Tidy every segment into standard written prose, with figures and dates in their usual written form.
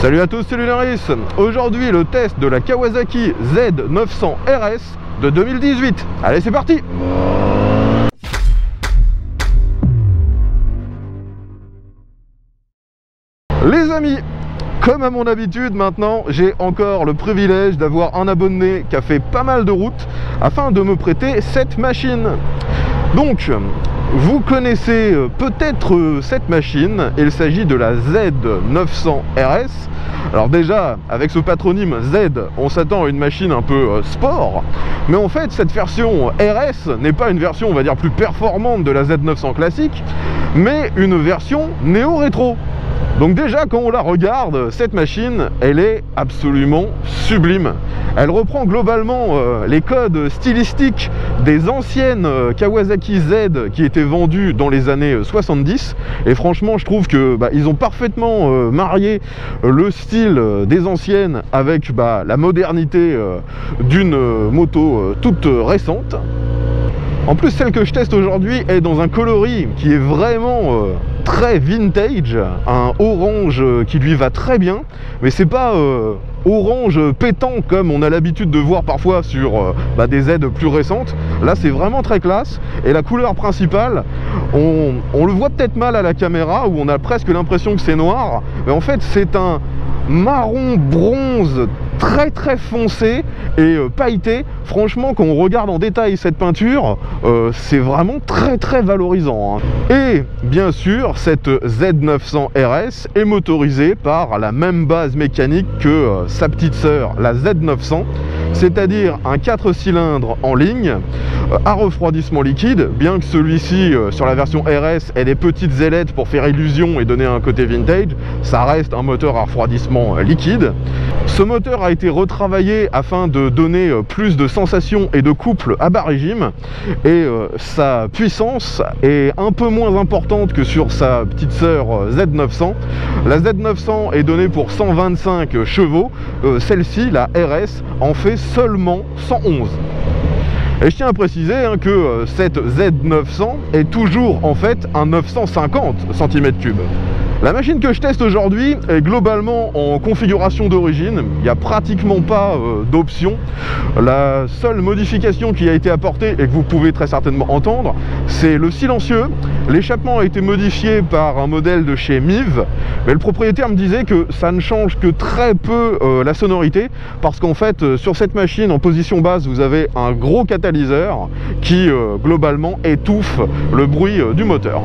Salut à tous, c'est Lunaris. Aujourd'hui le test de la Kawasaki Z900 RS de 2018. Allez, c'est parti. Les amis, comme à mon habitude maintenant, j'ai encore le privilège d'avoir un abonné qui a fait pas mal de routes afin de me prêter cette machine. Donc, vous connaissez peut-être cette machine, il s'agit de la Z900 RS. Alors déjà, avec ce patronyme Z, on s'attend à une machine un peu sport, mais en fait, cette version RS n'est pas une version, on va dire, plus performante de la Z900 classique, mais une version néo-rétro. Donc déjà, quand on la regarde, cette machine, elle est absolument sublime. Elle reprend globalement les codes stylistiques des anciennes Kawasaki Z qui étaient vendues dans les années 70. Et franchement, je trouve que ils ont parfaitement marié le style des anciennes avec la modernité d'une moto toute récente. En plus, celle que je teste aujourd'hui est dans un coloris qui est vraiment très vintage, un orange qui lui va très bien, mais c'est pas orange pétant comme on a l'habitude de voir parfois sur des Z plus récentes. Là, c'est vraiment très classe, et la couleur principale, on le voit peut-être mal à la caméra, où on a presque l'impression que c'est noir, mais en fait, c'est un marron bronze très foncé et pailleté. Franchement, quand on regarde en détail cette peinture, c'est vraiment très valorisant, hein. Et bien sûr, cette Z900 RS est motorisée par la même base mécanique que sa petite sœur, la Z900, c'est-à-dire un 4 cylindres en ligne à refroidissement liquide, bien que celui-ci sur la version RS ait des petites ailettes pour faire illusion et donner un côté vintage, ça reste un moteur à refroidissement liquide. Ce moteur a été retravaillé afin de donner plus de sensations et de couple à bas régime, et sa puissance est un peu moins importante que sur sa petite sœur Z900. La Z900 est donnée pour 125 chevaux, celle-ci, la RS, en fait seulement 111. Et je tiens à préciser que cette Z900 est toujours en fait un 950 cm3. La machine que je teste aujourd'hui est globalement en configuration d'origine, il n'y a pratiquement pas d'option. La seule modification qui a été apportée et que vous pouvez très certainement entendre, c'est le silencieux. L'échappement a été modifié par un modèle de chez Miv, mais le propriétaire me disait que ça ne change que très peu la sonorité, parce qu'en fait sur cette machine en position basse vous avez un gros catalyseur qui globalement étouffe le bruit du moteur.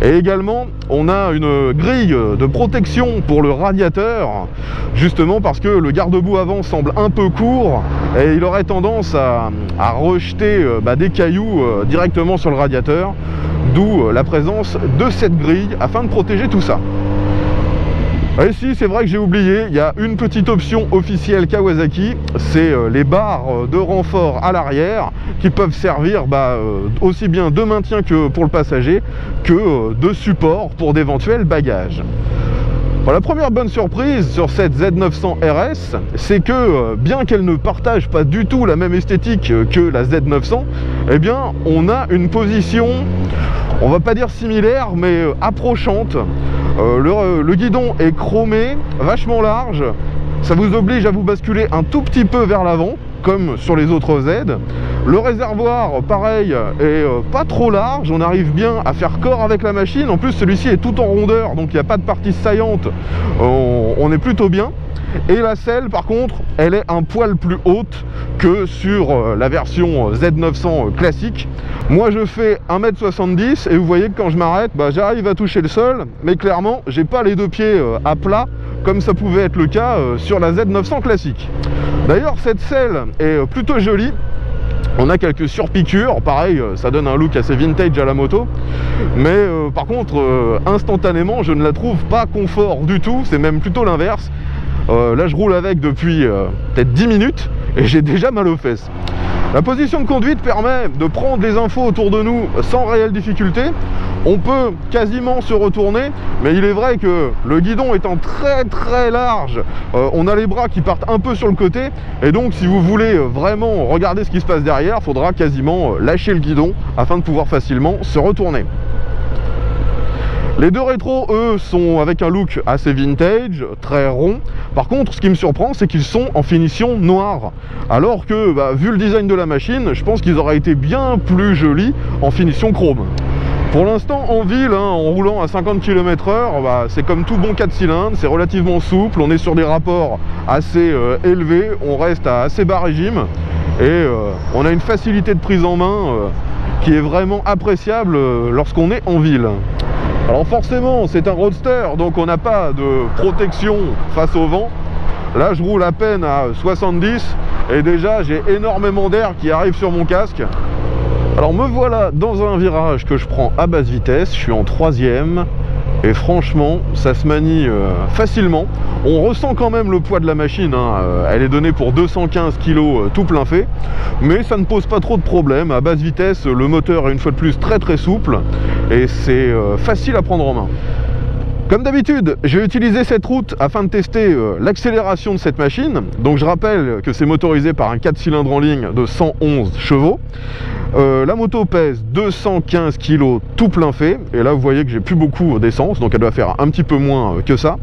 Et également on a une grille de protection pour le radiateur, justement parce que le garde-boue avant semble un peu court et il aurait tendance à rejeter des cailloux directement sur le radiateur, d'où la présence de cette grille afin de protéger tout ça. Et si, c'est vrai que j'ai oublié, il y a une petite option officielle Kawasaki, c'est les barres de renfort à l'arrière qui peuvent servir aussi bien de maintien que pour le passager, que de support pour d'éventuels bagages. Bon, la première bonne surprise sur cette Z900 RS, c'est que bien qu'elle ne partage pas du tout la même esthétique que la Z900, eh bien on a une position, on va pas dire similaire, mais approchante. Le guidon est chromé, vachement large, ça vous oblige à vous basculer un tout petit peu vers l'avant, comme sur les autres Z. Le réservoir, pareil, est pas trop large, on arrive bien à faire corps avec la machine. En plus, celui-ci est tout en rondeur, donc il n'y a pas de partie saillante, on est plutôt bien. Et la selle, par contre, elle est un poil plus haute que sur la version Z900 classique. Moi, je fais 1m70 m et vous voyez que quand je m'arrête, j'arrive à toucher le sol, mais clairement, j'ai pas les deux pieds à plat, comme ça pouvait être le cas sur la Z900 classique. D'ailleurs, cette selle est plutôt jolie. On a quelques surpiqûres, pareil, ça donne un look assez vintage à la moto. Mais par contre, instantanément, je ne la trouve pas confort du tout, c'est même plutôt l'inverse. Là, je roule avec depuis peut-être 10 minutes et j'ai déjà mal aux fesses. La position de conduite permet de prendre les infos autour de nous sans réelle difficulté. On peut quasiment se retourner, mais il est vrai que le guidon étant très large, on a les bras qui partent un peu sur le côté, et donc si vous voulez vraiment regarder ce qui se passe derrière, il faudra quasiment lâcher le guidon afin de pouvoir facilement se retourner. Les deux rétros, eux, sont avec un look assez vintage, très rond. Par contre, ce qui me surprend, c'est qu'ils sont en finition noire. Alors que, vu le design de la machine, je pense qu'ils auraient été bien plus jolis en finition chrome. Pour l'instant, en ville, en roulant à 50 km/h, c'est comme tout bon 4 cylindres, c'est relativement souple, on est sur des rapports assez élevés, on reste à assez bas régime, et on a une facilité de prise en main qui est vraiment appréciable lorsqu'on est en ville. Alors forcément, c'est un roadster, donc on n'a pas de protection face au vent. Là, je roule à peine à 70 et déjà j'ai énormément d'air qui arrive sur mon casque. Alors me voilà dans un virage que je prends à basse vitesse, je suis en 3e et franchement ça se manie facilement. On ressent quand même le poids de la machine, elle est donnée pour 215 kg tout plein fait, mais ça ne pose pas trop de problème. À basse vitesse, le moteur est une fois de plus très souple et c'est facile à prendre en main. Comme d'habitude, j'ai utilisé cette route afin de tester l'accélération de cette machine. Donc je rappelle que c'est motorisé par un 4 cylindres en ligne de 111 chevaux. La moto pèse 215 kg tout plein fait. Et là vous voyez que j'ai plus beaucoup d'essence, donc elle doit faire un petit peu moins que ça.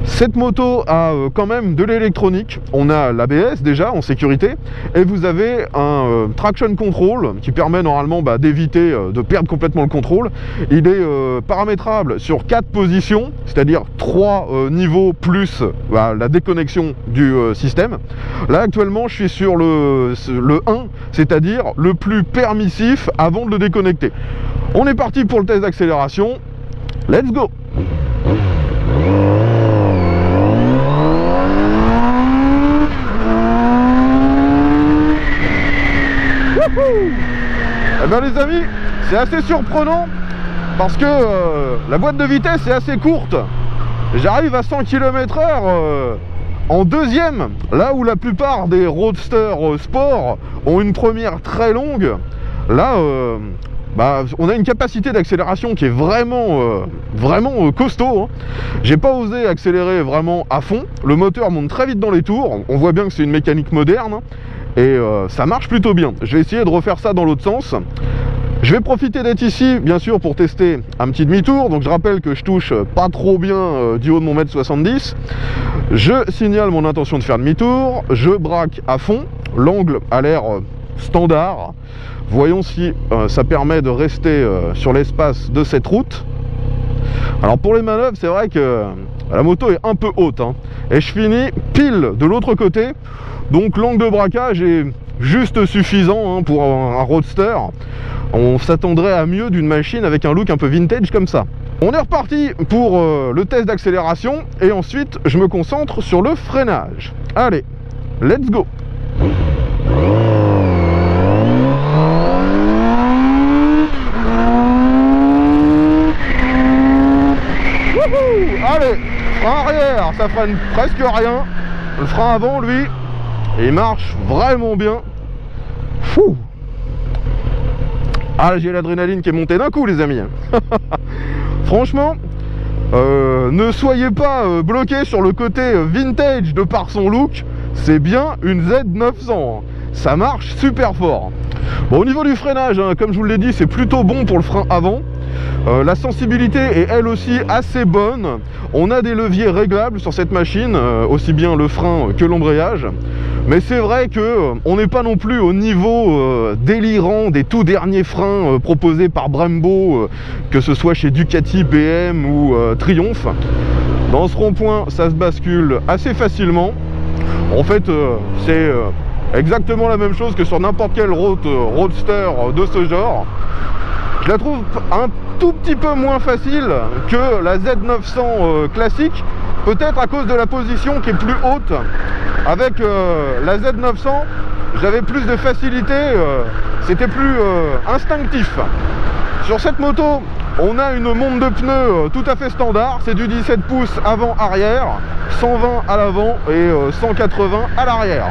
Cette moto a quand même de l'électronique. On a l'ABS déjà en sécurité. Et vous avez un traction control qui permet normalement d'éviter de perdre complètement le contrôle. Il est paramétrable sur 4 positions, c'est-à-dire 3 niveaux plus la déconnexion du système. Là actuellement je suis sur le 1, c'est-à-dire le plus permissif avant de le déconnecter. On est parti pour le test d'accélération. Let's go! Eh bien les amis, c'est assez surprenant parce que la boîte de vitesse est assez courte. J'arrive à 100 km/h en 2e, là où la plupart des roadsters sport ont une première très longue. Là, on a une capacité d'accélération qui est vraiment costaud. J'ai pas osé accélérer vraiment à fond. Le moteur monte très vite dans les tours. On voit bien que c'est une mécanique moderne. Et ça marche plutôt bien. Je vais essayer de refaire ça dans l'autre sens. Je vais profiter d'être ici, bien sûr, pour tester un petit demi-tour. Donc je rappelle que je touche pas trop bien du haut de mon 1m70. Je signale mon intention de faire demi-tour. Je braque à fond. L'angle a l'air standard. Voyons si ça permet de rester sur l'espace de cette route. Alors pour les manœuvres, c'est vrai que la moto est un peu haute. Et je finis pile de l'autre côté. Donc l'angle de braquage est juste suffisant pour un roadster. On s'attendrait à mieux d'une machine avec un look un peu vintage comme ça. On est reparti pour le test d'accélération et ensuite je me concentre sur le freinage. Allez, let's go! Allez, frein arrière, ça freine presque rien. Le frein avant, lui, il marche vraiment bien. Fou. Ah, j'ai l'adrénaline qui est montée d'un coup, les amis. Franchement, ne soyez pas bloqués sur le côté vintage de par son look. C'est bien une Z900. Ça marche super fort. Bon, au niveau du freinage, comme je vous l'ai dit, c'est plutôt bon pour le frein avant. La sensibilité est elle aussi assez bonne. On a des leviers réglables sur cette machine, aussi bien le frein que l'embrayage. Mais c'est vrai que on n'est pas non plus au niveau délirant des tout derniers freins proposés par Brembo, que ce soit chez Ducati, BM ou Triumph. Dans ce rond-point, ça se bascule assez facilement. En fait, c'est exactement la même chose que sur n'importe quel roadster de ce genre. Je la trouve un tout petit peu moins facile que la Z900 classique, peut-être à cause de la position qui est plus haute. Avec la Z900, j'avais plus de facilité, c'était plus instinctif. Sur cette moto, on a une monte de pneus tout à fait standard, c'est du 17 pouces avant-arrière, 120 à l'avant et 180 à l'arrière.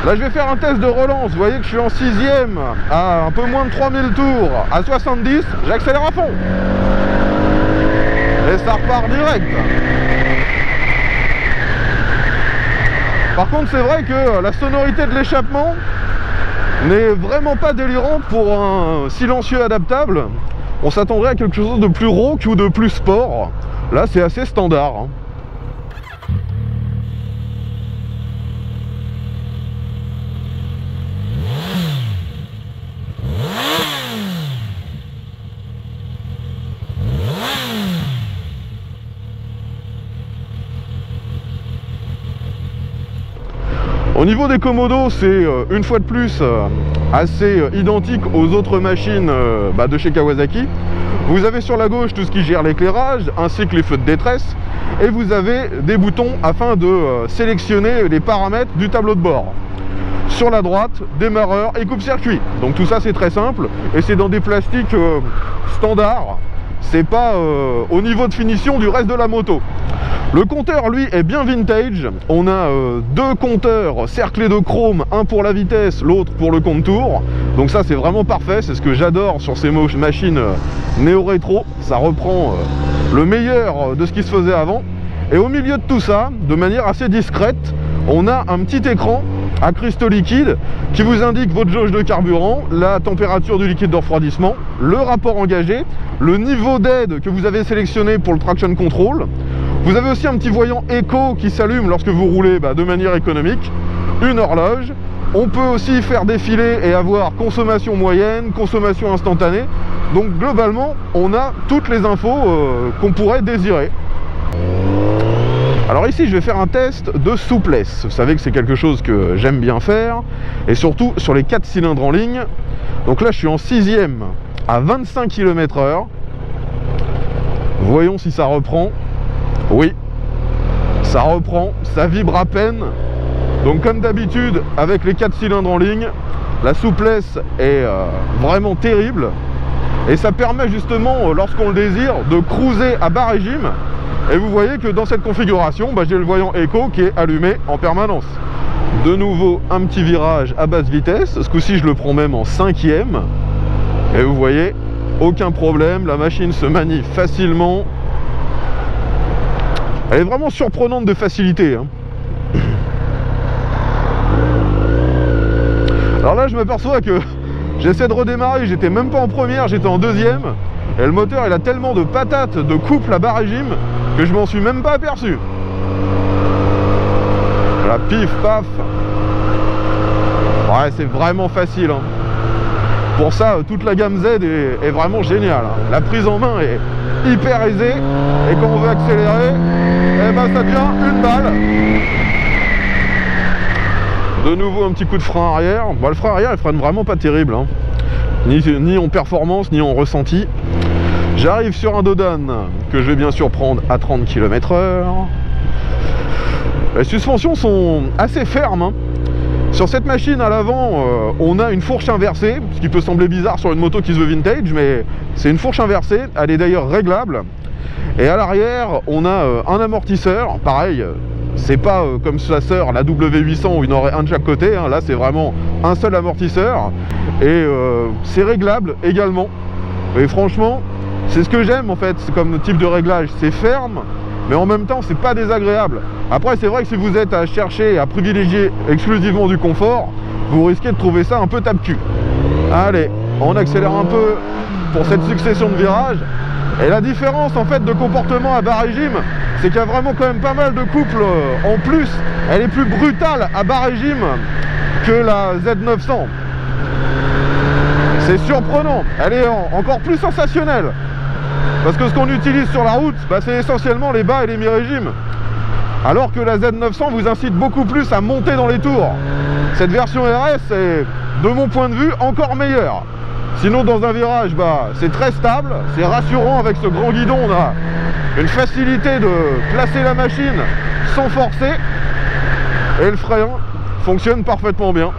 Là je vais faire un test de relance, vous voyez que je suis en 6e à un peu moins de 3000 tours à 70, j'accélère à fond. Et ça repart direct. Par contre c'est vrai que la sonorité de l'échappement n'est vraiment pas délirante pour un silencieux adaptable. on s'attendrait à quelque chose de plus rauque ou de plus sport. Là, c'est assez standard, hein. Au niveau des commodos, c'est une fois de plus assez identique aux autres machines de chez Kawasaki. Vous avez sur la gauche tout ce qui gère l'éclairage, ainsi que les feux de détresse, et vous avez des boutons afin de sélectionner les paramètres du tableau de bord. Sur la droite, démarreur et coupe-circuit. Donc tout ça c'est très simple, et c'est dans des plastiques standards. C'est pas au niveau de finition du reste de la moto. Le compteur, lui, est bien vintage. On a deux compteurs cerclés de chrome, un pour la vitesse, l'autre pour le compte-tour. Donc ça, c'est vraiment parfait. C'est ce que j'adore sur ces machines néo-rétro. Ça reprend le meilleur de ce qui se faisait avant. Et au milieu de tout ça, de manière assez discrète, on a un petit écran à cristaux liquides qui vous indique votre jauge de carburant, la température du liquide de refroidissement, le rapport engagé, le niveau d'aide que vous avez sélectionné pour le traction control. Vous avez aussi un petit voyant éco qui s'allume lorsque vous roulez de manière économique, une horloge. On peut aussi faire défiler et avoir consommation moyenne, consommation instantanée. Donc globalement, on a toutes les infos qu'on pourrait désirer. Alors ici, je vais faire un test de souplesse. Vous savez que c'est quelque chose que j'aime bien faire, et surtout sur les 4 cylindres en ligne. Donc là, je suis en 6e à 25 km/h. Voyons si ça reprend. Oui, ça reprend, ça vibre à peine. Donc comme d'habitude, avec les 4 cylindres en ligne, la souplesse est vraiment terrible. Et ça permet justement, lorsqu'on le désire, de cruiser à bas régime. Et vous voyez que dans cette configuration, j'ai le voyant éco qui est allumé en permanence. De nouveau, un petit virage à basse vitesse. Ce coup-ci, je le prends même en 5e. Et vous voyez, aucun problème. La machine se manie facilement. Elle est vraiment surprenante de facilité, hein. Alors là, je m'aperçois que j'essaie de redémarrer. J'étais même pas en première, j'étais en 2e. Et le moteur, il a tellement de patates de couple à bas régime que je m'en suis même pas aperçu. Voilà, pif, paf. Ouais, c'est vraiment facile, hein. Pour ça, toute la gamme Z est vraiment géniale, hein. La prise en main est hyper aisée. Et quand on veut accélérer, ça devient une balle. De nouveau, un petit coup de frein arrière. Le frein arrière, il freine vraiment pas terrible, hein. Ni en performance, ni en ressenti. J'arrive sur un Dodan que je vais bien sûr prendre à 30 km/h. Les suspensions sont assez fermes, hein. Sur cette machine à l'avant, on a une fourche inversée, ce qui peut sembler bizarre sur une moto qui se veut vintage, mais c'est une fourche inversée. Elle est d'ailleurs réglable. Et à l'arrière, on a un amortisseur. Pareil, c'est pas comme sa sœur, la W800, où il y en aurait un de chaque côté, hein. Là, c'est vraiment un seul amortisseur. Et c'est réglable également. Et franchement, c'est ce que j'aime en fait, c'est comme type de réglage. C'est ferme, mais en même temps, c'est pas désagréable. Après, c'est vrai que si vous êtes à chercher, à privilégier exclusivement du confort, vous risquez de trouver ça un peu tape-cul. Allez, on accélère un peu pour cette succession de virages. Et la différence en fait de comportement à bas régime, c'est qu'il y a vraiment quand même pas mal de couples en plus. Elle est plus brutale à bas régime que la Z900. C'est surprenant, elle est encore plus sensationnelle. Parce que ce qu'on utilise sur la route, c'est essentiellement les bas et les mi-régimes. Alors que la Z900 vous incite beaucoup plus à monter dans les tours. Cette version RS est, de mon point de vue, encore meilleure. Sinon, dans un virage, c'est très stable, c'est rassurant avec ce grand guidon. On a une facilité de placer la machine sans forcer. Et le frein fonctionne parfaitement bien.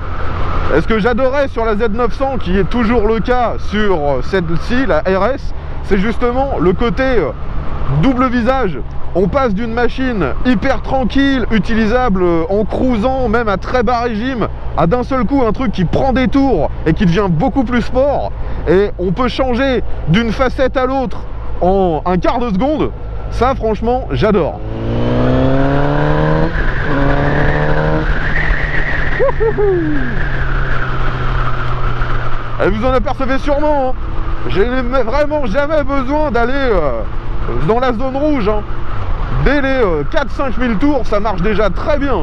Et ce que j'adorais sur la Z900, qui est toujours le cas sur celle-ci, la RS, c'est justement le côté double visage. On passe d'une machine hyper tranquille, utilisable en cruisant, même à très bas régime, à d'un seul coup un truc qui prend des tours et qui devient beaucoup plus sport. Et on peut changer d'une facette à l'autre en un quart de seconde. Ça, franchement, j'adore. Et vous en apercevez sûrement, hein. j'ai vraiment jamais besoin d'aller dans la zone rouge, hein. Dès les 4-5 000 tours, ça marche déjà très bien.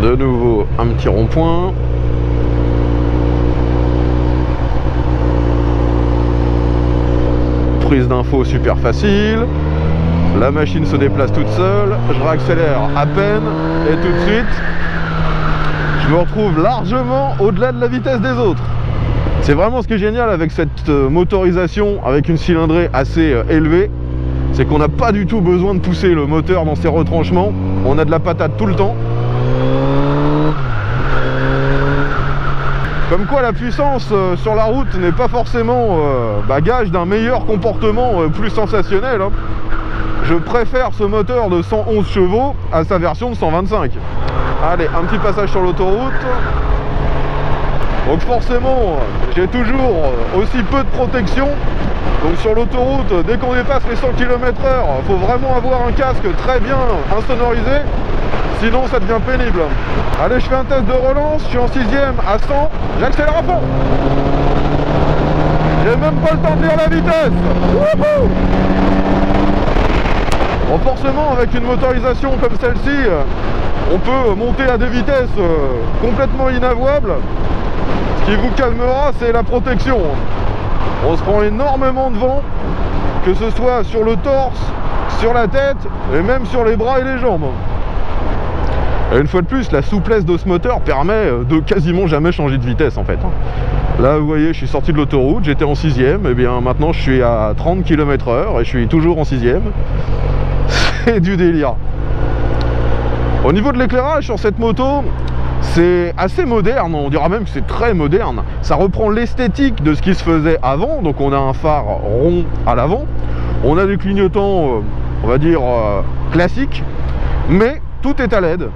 De nouveau, un petit rond-point. Prise d'info super facile. La machine se déplace toute seule. Je réaccélère à peine et tout de suite, je me retrouve largement au-delà de la vitesse des autres. C'est vraiment ce qui est génial avec cette motorisation avec une cylindrée assez élevée. C'est qu'on n'a pas du tout besoin de pousser le moteur dans ses retranchements. On a de la patate tout le temps. Comme quoi la puissance sur la route n'est pas forcément gage d'un meilleur comportement plus sensationnel, hein. Je préfère ce moteur de 111 chevaux à sa version de 125. Allez, un petit passage sur l'autoroute. Donc forcément, j'ai toujours aussi peu de protection. Donc sur l'autoroute, dès qu'on dépasse les 100 km/h, il faut vraiment avoir un casque très bien insonorisé. Sinon ça devient pénible. Allez, je fais un test de relance, je suis en 6ème à 100, j'accélère à fond. J'ai même pas le temps de lire la vitesse. Wouhou! Bon, forcément, avec une motorisation comme celle-ci, on peut monter à des vitesses complètement inavouables. Ce qui vous calmera, c'est la protection. On se prend énormément de vent, que ce soit sur le torse, sur la tête et même sur les bras et les jambes. Et une fois de plus, la souplesse de ce moteur permet de quasiment jamais changer de vitesse en fait. Là vous voyez, je suis sorti de l'autoroute, j'étais en 6ème, et bien maintenant je suis à 30 km/h et je suis toujours en 6ème. C'est du délire. Au niveau de l'éclairage sur cette moto, c'est assez moderne, on dira même que c'est très moderne. Ça reprend l'esthétique de ce qui se faisait avant, donc on a un phare rond à l'avant, on a des clignotants, on va dire, classiques, mais tout est à LED.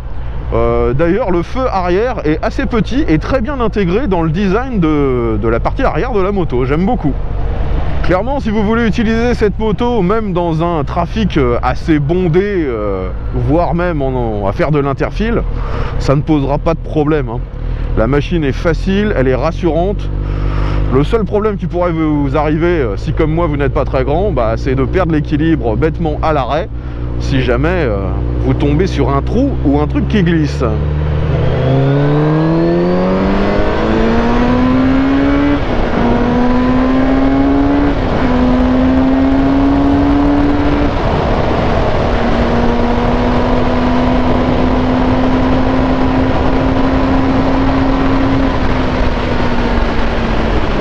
D'ailleurs, le feu arrière est assez petit et très bien intégré dans le design de la partie arrière de la moto, j'aime beaucoup. Clairement, si vous voulez utiliser cette moto, même dans un trafic assez bondé, voire même à faire de l'interfile, ça ne posera pas de problème, hein. La machine est facile, elle est rassurante. Le seul problème qui pourrait vous arriver, si comme moi vous n'êtes pas très grand, c'est de perdre l'équilibre bêtement à l'arrêt, si jamais vous tombez sur un trou ou un truc qui glisse.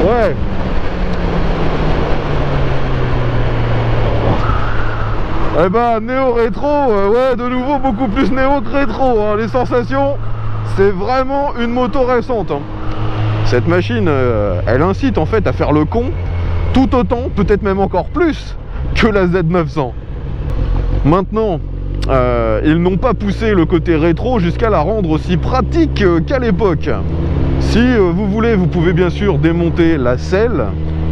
Ouais. Eh ben, néo rétro, ouais, de nouveau beaucoup plus néo que rétro, hein. Les sensations, c'est vraiment une moto récente, hein. Cette machine, elle incite en fait à faire le con, tout autant, peut-être même encore plus, que la Z900. Maintenant, ils n'ont pas poussé le côté rétro jusqu'à la rendre aussi pratique qu'à l'époque. Si vous voulez, vous pouvez bien sûr démonter la selle,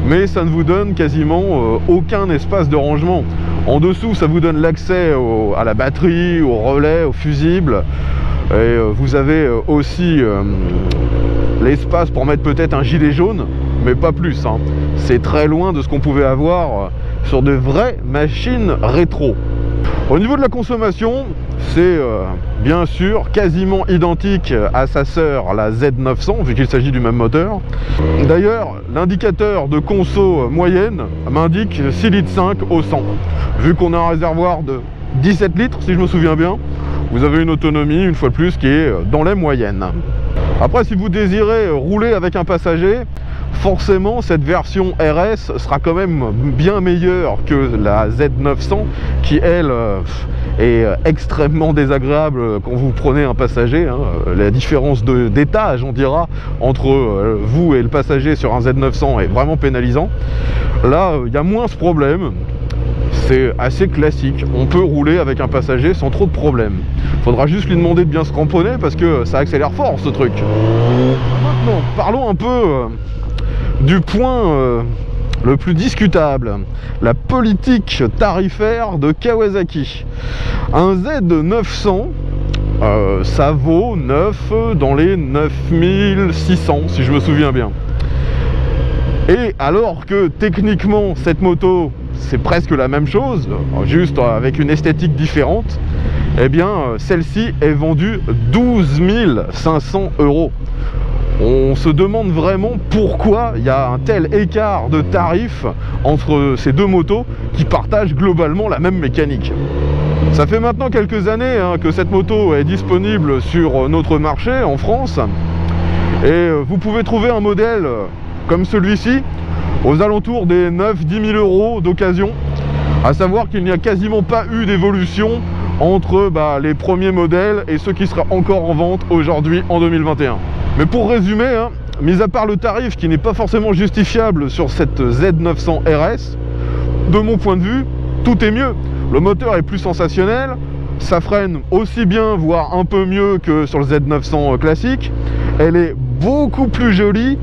mais ça ne vous donne quasiment aucun espace de rangement. En dessous, ça vous donne l'accès à la batterie, au relais, au fusible. Et vous avez aussi l'espace pour mettre peut-être un gilet jaune, mais pas plus, hein. C'est très loin de ce qu'on pouvait avoir sur de vraies machines rétro. Au niveau de la consommation, c'est bien sûr quasiment identique à sa sœur, la Z900, vu qu'il s'agit du même moteur. D'ailleurs, l'indicateur de conso moyenne m'indique 6,5 litres au 100. Vu qu'on a un réservoir de 17 litres, si je me souviens bien, vous avez une autonomie, une fois de plus, qui est dans les moyennes. Après, si vous désirez rouler avec un passager, forcément cette version RS sera quand même bien meilleure que la Z900 qui elle est extrêmement désagréable quand vous prenez un passager, hein. La différence d'étage, on dira, entre vous et le passager sur un Z900 est vraiment pénalisant. Là il y a moins ce problème, c'est assez classique, on peut rouler avec un passager sans trop de problèmes. Faudra juste lui demander de bien se cramponner parce que ça accélère fort ce truc. Maintenant parlons un peu du point le plus discutable, la politique tarifaire de Kawasaki. Un Z900, ça vaut neuf dans les 9600 si je me souviens bien. Et alors que techniquement cette moto c'est presque la même chose, juste avec une esthétique différente, eh bien celle-ci est vendue 12 500 €. On se demande vraiment pourquoi il y a un tel écart de tarifs entre ces deux motos qui partagent globalement la même mécanique. Ça fait maintenant quelques années que cette moto est disponible sur notre marché en France, et vous pouvez trouver un modèle comme celui-ci aux alentours des 9-10 000 € d'occasion, à savoir qu'il n'y a quasiment pas eu d'évolution entre les premiers modèles et ceux qui seraient encore en vente aujourd'hui en 2021. Mais pour résumer, mis à part le tarif qui n'est pas forcément justifiable sur cette Z900 RS, de mon point de vue, tout est mieux. Le moteur est plus sensationnel, ça freine aussi bien, voire un peu mieux que sur le Z900 classique. Elle est beaucoup plus jolie.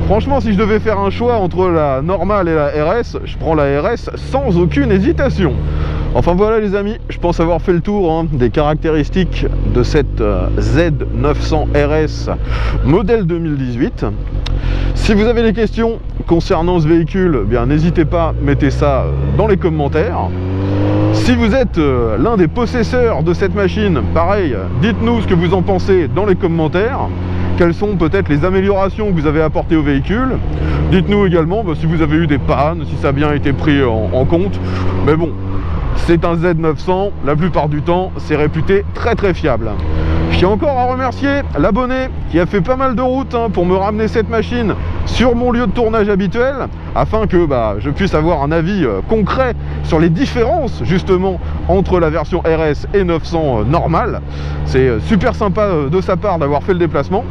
Franchement, si je devais faire un choix entre la normale et la RS, je prends la RS sans aucune hésitation. Enfin voilà les amis, je pense avoir fait le tour des caractéristiques de cette Z900 RS modèle 2018. Si vous avez des questions concernant ce véhicule, bien n'hésitez pas, mettez ça dans les commentaires. Si vous êtes l'un des possesseurs de cette machine, pareil, dites-nous ce que vous en pensez dans les commentaires. Quelles sont peut-être les améliorations que vous avez apportées au véhicule. Dites-nous également si vous avez eu des pannes, si ça a bien été pris en compte. Mais bon, c'est un Z900, la plupart du temps, c'est réputé très fiable. Je tiens encore à remercier l'abonné qui a fait pas mal de route pour me ramener cette machine sur mon lieu de tournage habituel, afin que je puisse avoir un avis concret sur les différences justement entre la version RS et 900 normale. C'est super sympa de sa part d'avoir fait le déplacement.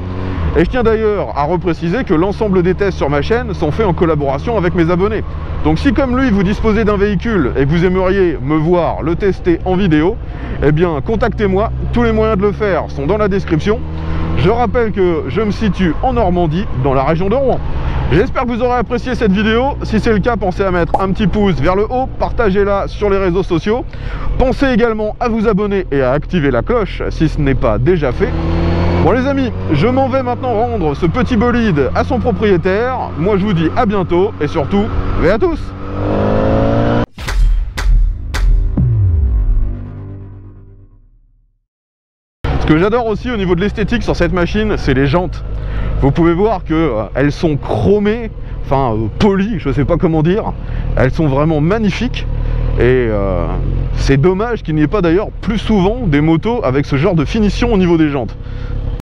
Et je tiens d'ailleurs à repréciser que l'ensemble des tests sur ma chaîne sont faits en collaboration avec mes abonnés. Donc si comme lui vous disposez d'un véhicule et que vous aimeriez me voir le tester en vidéo, eh bien contactez-moi, tous les moyens de le faire sont dans la description. Je rappelle que je me situe en Normandie, dans la région de Rouen. J'espère que vous aurez apprécié cette vidéo. Si c'est le cas, pensez à mettre un petit pouce vers le haut, partagez-la sur les réseaux sociaux. Pensez également à vous abonner et à activer la cloche si ce n'est pas déjà fait. Bon les amis, je m'en vais maintenant rendre ce petit bolide à son propriétaire. Moi je vous dis à bientôt et surtout, veillez à tous. Ce que j'adore aussi au niveau de l'esthétique sur cette machine, c'est les jantes. Vous pouvez voir qu'elles sont chromées, enfin polies, je ne sais pas comment dire. Elles sont vraiment magnifiques. Et c'est dommage qu'il n'y ait pas d'ailleurs plus souvent des motos avec ce genre de finition au niveau des jantes.